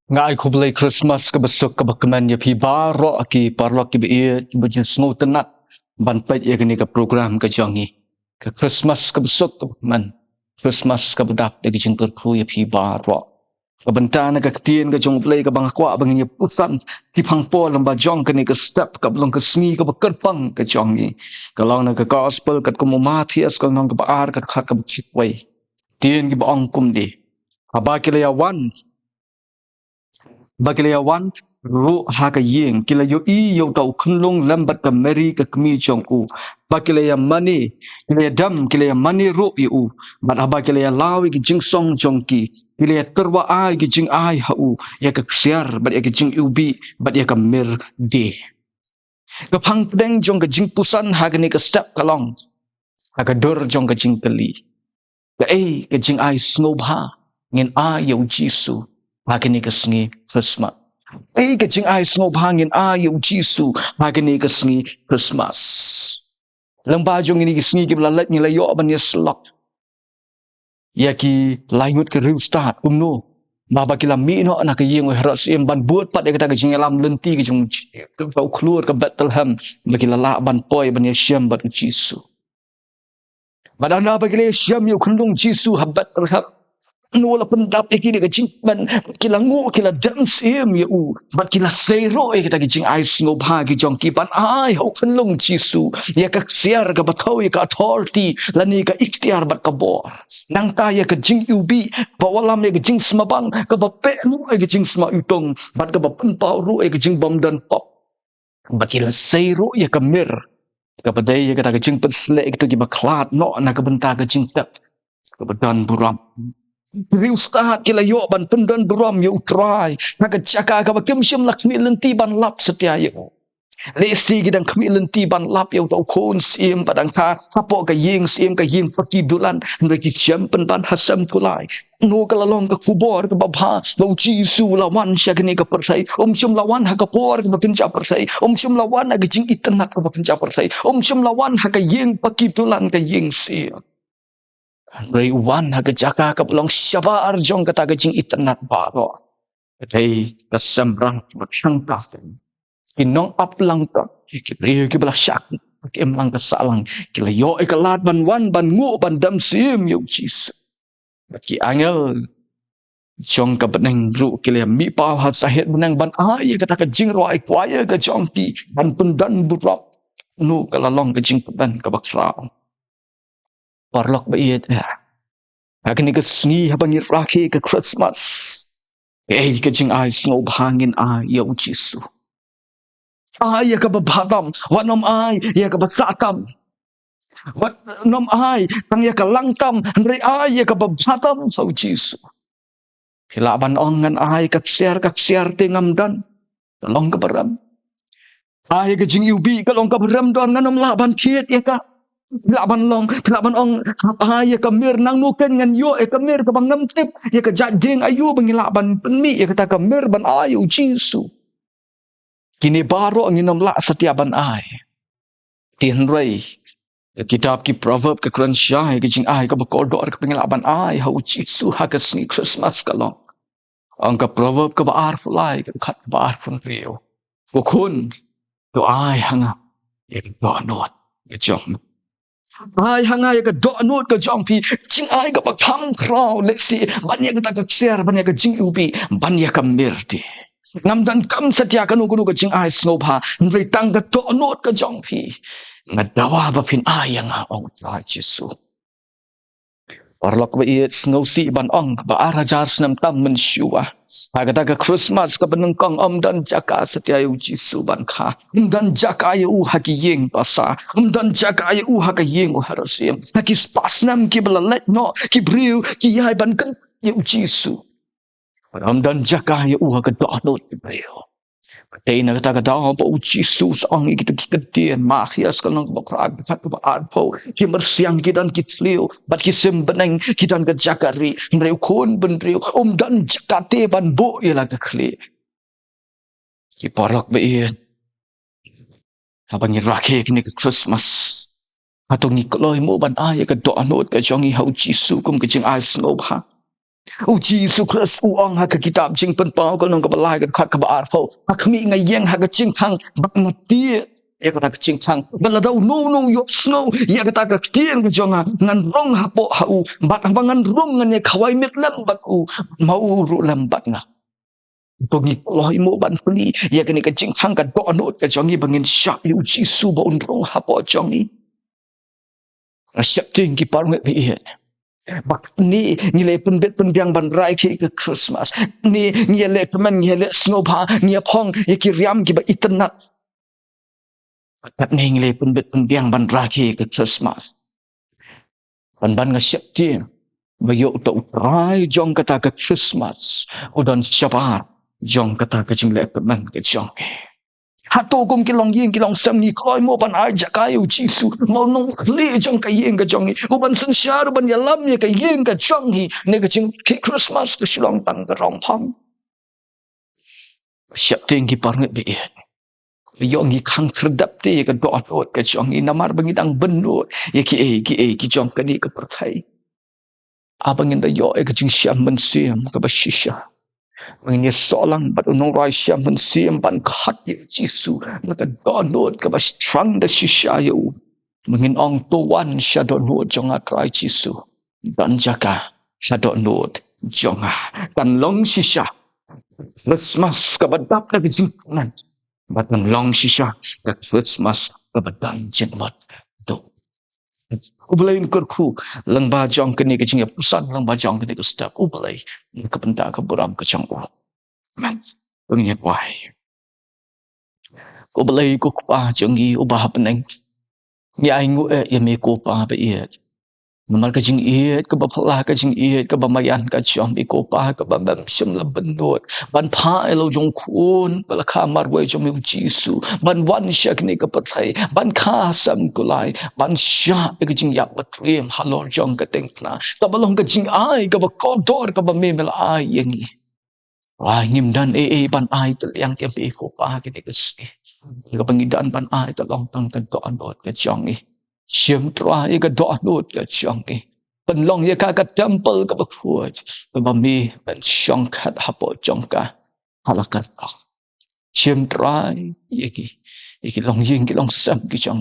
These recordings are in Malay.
Ngai kublai Christmas ke besok ke bakaman ya pi baro ki parlok ki be ki bujin sngo tenat ban pet ya ke program ke jangi ke Christmas ke besok ke bakaman Christmas ke bedak de jingker ku ya pi baro ke bentana ke ketien ke jong play ke bang kwa bang pusan ki pangpo lamba jong ke ni ke step ke belong ke sni ke bekerpang ke jangi kalau na ke gospel ke matias ke nong ke baar ke khat ke bchitwai tien ki bang kum di aba ki ya wan Baglayawan ru haka yeng kila yo I yo tau kunlung lambat ka meri ka kmi chong u bakilaya mani kila ya dam kila ya mani ru yu bat haba kila ya lawi ki jing song chong ki kila ya terwa ai ki jing ai ha u ya ka ksiar bat ya ki jing ubi bat ya ka mir de ka phang deng jong ka jing pusan haka ni ka step kalong haka dur jong ka jing kali ka ka jing ai snob ha ngin a yo jisu Hakini kasngi Christmas. Kajing ay snob hangin ayaw Jisu. Hakini kasngi Christmas. Lang bajong ini kasngi kiblalat nila yo aban ya slok. Ya ki laingut ke riu start kumno. Baba kila mino na kayeng herat siem ban buat pat ya kata kajing alam lenti kajing kau keluar ke Bethlehem. Bakila la ban poi ban ya syam bat Jisu. Badana bakila syam yo kundung Jisu habat Bethlehem. Nula pendap iki ni kecing ban kila ngu kila dam sim ya u bat kila zero kita kecing ais ngobha ki jong ki ban ai ho kenlung Jisu ya ka siar ka batau ya ka authority lani ka ikhtiar bat ka bor nang ta ya kecing ubi bawalam ya kecing semabang ka bape nu ya kecing sema utong bat ka bapen pau ru ya kecing bom dan pop bat kila zero ya ka mir ka badai ya kata kecing pensle itu ki baklat no na ka benta kecing tak ka badan buram Riustahat kila yo ban pendan beram yo try naga caka ka bakem syam lakmi lenti ban lap setia yo lesi gidang kami lenti ban lap yo tau kon sim padang ka apo ka ying sim ka ying pergi dulan mereka champion ban hasam kulai no kala long ka kubor ka babha no Jisu lawan syagni ka persai syam lawan ha ka por ka penca persai syam lawan ha jing itnat ka penca persai syam lawan ha ka ying pergi dulan ka ying sim Ray wan haga jaka ka belong syabar jong kata gajing itnat baro. Ray kasamrang maksang taken. Inong aplang ka. Kibri kibla syak. Kemang kasalang. Kila yo ikalat ban wan ban ngu ban dam sim yo Jisu. Baki angel. Jong ka beneng ru kila mi pau hat sahit beneng ban ay kata gajing ro ay kwaya ka jong ki ban pendan burap. Nu kalalong gajing pendan ka bakrao. Parlok bait ya. Akan ikat sni habang iraki ke Christmas. Kajing ay snob hangin ay yaw Jisu. Ay ya kababatam. Wanom ay ya kabasatam. Wanom ay tang ya kalangtam. Andre ay ya kababatam sa Jisu. Hilaban ongan ay kaksiar tingamdan. Kalong kabaram. Ay kajing yubi kalong kabaram doan nganom laban kiet ya ka. Laban ong ya kamir nang nuken ngan yo kamir ka bangamtip ya ka jading ayu bangilaban penmi ya kata kamir ban ayu Jisu kini baro ang inom la setiaban ay tinray kitab ki proverb ka kran syai ka jing ay ka bakodor ka bangilaban ay hau Jisu hagas ni Christmas kalong ang ka proverb ka baar fulay ka kat baar fun rio kukun do ay hanga ya ka donot ya jong ay hangay ka doonot ka jongpi jing ay ka pagtam kraw lesi banya ka tagaksiar banya ka jing ubi banya ka mirdi ngamdan kam satya kanu ka jing ay snobha nri tang ka doonot ka jongpi ngadawa ba pin ay nga ong ta Jisu Orlok ba iit snowsi ban ong ba arajar snam tam mensyua agata ka Christmas ka benengkong dan jaka setia yu Jisu ban ka dan jaka yu hakiyeng pasa dan jaka yu hakiyeng harasim haki spasnam ki belalet no ki briu ki yai ban kan yu Jisu dan jaka yu hakadonot ki briu Patay na kata po Jesus ang ikitagkikadian mahias ka ng bakrag at kabaan po kimersyang kidan kitliw bat kisimbanang kidan kajakari nrew kun benrew dan jakate ban bo ilang kakli kiparok ba iyan habang irake kini ka Christmas atong nikoloy mo ban ay ka doanot ka siyang ihaw Jesus kum kajing ayos ngob ha Jesus Christ uang ha ka kitab jing pen pau ko nong ka balai ka khat ka bar pho ha khmi ngai yeng ha ka ching thang bak na tie ya ka ching thang bala dau no yo snow ya ka ka tien ka jonga ngan rong ha po ha u bat ha ngan rong ngan ye khawai met lam bat u mau ru lam bat na Bongi loh imo ban peli ya ka ni ka ching thang ka do no ka jongi bangin sha yu Jesus ba un rong ha po jongi Siap ting ki par ngai bi Bak ni ngile penbet penbiang ban rai ke Christmas ni ngile kemen ngile sngoba ni phong ye ki riam ki ba itnat Bak ni ngile penbet penbiang ban rai ke Christmas ban nga siap ti ba yo to rai jong kata ke Christmas udan syabar jong kata ke jingle kemen ke jong Hato kong kilong yin kilong sam ni kloi mo ban ai jakai u jisu mo nong kle jong ka yin ka jong u ban sen sha ban yalam ye ka yin ka jong hi ne ka jing ke Christmas ka shulong tang ka rong phang siap ting ki par nge be yong hi khang trdap te ka do ot ka jong i namar bangi dang benut ye ki jong ka ni ka perthai abang in da yo e ka jing syam men siam ka ba shisha Mengenai solang bat unong raisya mensiam ban khat ye Jisu maka donot ka ba strang da shisha yo mengin ong tuan sya donot jonga trai Jisu dan jaka sya donot jonga dan long shisha Christmas ka badap na bijingnan batang long shisha ka Christmas ka badan jinmat to Ubelay kerku lang ba jong kini ke jinga pusan lang ba jong kini ke step ubelay ka benda ka buram ka jong man pengen wai ko belai ko pa jangi ubah peneng ya ingu ya me ko pa ba ye normal ka jing ye ka ba phla ka jing ye ka ba mayan ka chom bi ko pa ka ba bam sim la benot ban pha elo jong kun bala kha mar we jom yu jisu ban wan shak ni ka pathai ban kha sam kulai ban sha ka jing ya patrem halor jong ka tengna ka ba long ka jing ai ka ba ko dor ka ba me mel ai yengi ngim dan ban ai tel yang ke be ko pa ke ke ski ka pangidan ban ai tel long tang kan to anot ke chong Siam try ka do anot ka chong ban long ye ka temple ka ba khuat ka ba mi ban chong khat hapo chong ka halakat Siam try ye ki long yin ki long sam ki chong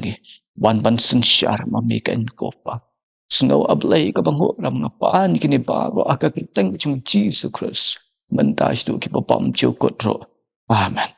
ban ban sin shar ma mi kan ko pa snow ablay ka bango ram nga pa ni kini ba ro aka kiteng chung Jesus Christ mentas tu ki pa pam chukot ro amen